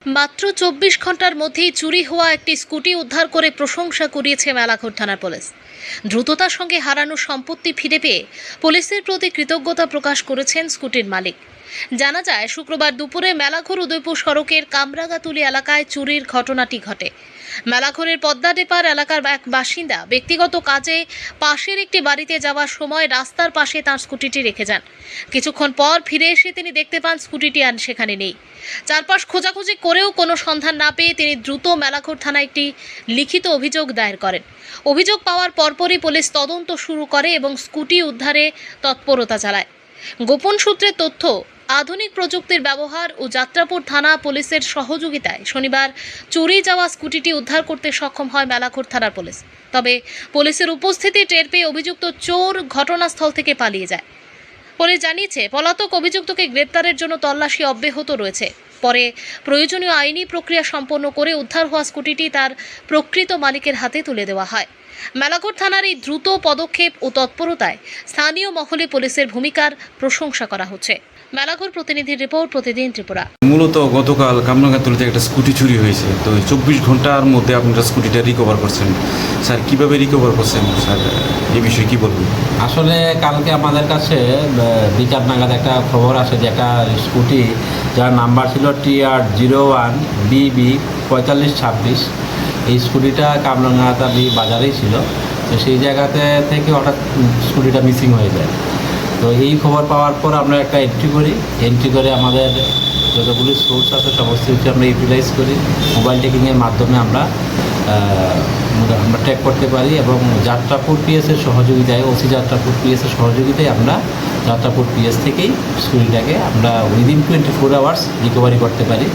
মাত্র ২৪ ঘন্টার মধ্যেই চুরি হওয়া একটি স্কুটি উদ্ধার করে প্রশংসা কুড়িয়েছে মেলাঘর থানার পুলিশ। দ্রুততার সঙ্গে হারানো সম্পত্তি ফিরে পেয়ে পুলিশের প্রতি কৃতজ্ঞতা প্রকাশ করেছেন স্কুটির মালিক। জানা যায়, শুক্রবার দুপুরে মেলাঘর উদয়পুর সড়কের কামরাগাতুলি এলাকায় চুরির ঘটনাটি ঘটে। মেলাঘরের পদ্মাডেপার এলাকার এক বাসিন্দা ব্যক্তিগত কাজে পাশের একটি বাড়িতে যাওয়ার সময় রাস্তার পাশে তাঁর স্কুটিটি রেখে যান। কিছুক্ষণ পর ফিরে এসে তিনি দেখতে পান স্কুটিটি আর সেখানে নেই। চারপাশ খোঁজাখুঁজি করেও কোনো সন্ধান না পেয়ে তিনি দ্রুত মেলাঘর থানায় একটি লিখিত অভিযোগ দায়ের করেন। অভিযোগ পাওয়ার পরপরই পুলিশ তদন্ত শুরু করে এবং স্কুটি উদ্ধারে তৎপরতা চালায়। গোপন সূত্রের তথ্য, আধুনিক প্রযুক্তির ব্যবহার ও যাত্রাপুর থানা পুলিশের সহযোগিতায় শনিবার চুরি যাওয়া স্কুটিটি উদ্ধার করতে সক্ষম হয় মেলাঘর থানার পুলিশ। তবে পুলিশের উপস্থিতি টের পেয়ে অভিযুক্ত চোর ঘটনাস্থল থেকে পালিয়ে যায়। পুলিশ জানিয়েছে, পলাতক অভিযুক্তকে গ্রেপ্তারের জন্য তল্লাশি অব্যাহত রয়েছে। পরে প্রয়োজনীয় আইনি প্রক্রিয়া সম্পন্ন করে উদ্ধার হওয়া স্কুটিটি তার প্রকৃত মালিকের হাতে তুলে দেওয়া হয়। মেলাঘর থানার এই দ্রুত পদক্ষেপ ও তৎপরতায় স্থানীয় মহলে পুলিশের ভূমিকার প্রশংসা করা হচ্ছে। মেলাঘর প্রতিনিধির রিপোর্ট, প্রতিদিন ত্রিপুরা। মূলত গতকাল কামরাগাতুলিতে একটা স্কুটি চুরি হয়েছে। তো 24 ঘন্টার মধ্যে আপনারা স্কুটিটা রিকভার করছেন। স্যার, কীভাবে রিকভার করছেন স্যার, এই বিষয়ে কী বলবেন? আসলে কালকে আমাদের কাছে বিকাল নাগাদ একটা খবর আসে যে একটা স্কুটি, যার নাম্বার ছিল TR01BB 4526, এই স্কুটিটা কামরাঙ্গাতালি বাজারেই ছিল। তো সেই জায়গাতে থেকে হঠাৎ স্কুটিটা মিসিং হয়ে যায়। তো এই খবর পাওয়ার পর আমরা একটা এন্ট্রি করে আমাদের যতগুলি সোর্স আছে সমস্ত কিছু আমরা ইউটিলাইজ করি। মোবাইল ট্র্যাকিংয়ের মাধ্যমে আমরা ট্র্যাক করতে পারি এবং যাত্রাপুর পিএসের সহযোগিতায়, ওসি যাত্রাপুর পিএসের সহযোগিতায় আমরা যাত্রাপুর পিএস থেকেই স্কুটিটাকে আমরা উইদিন 24 আওয়ার্স রিকভারি করতে পারি।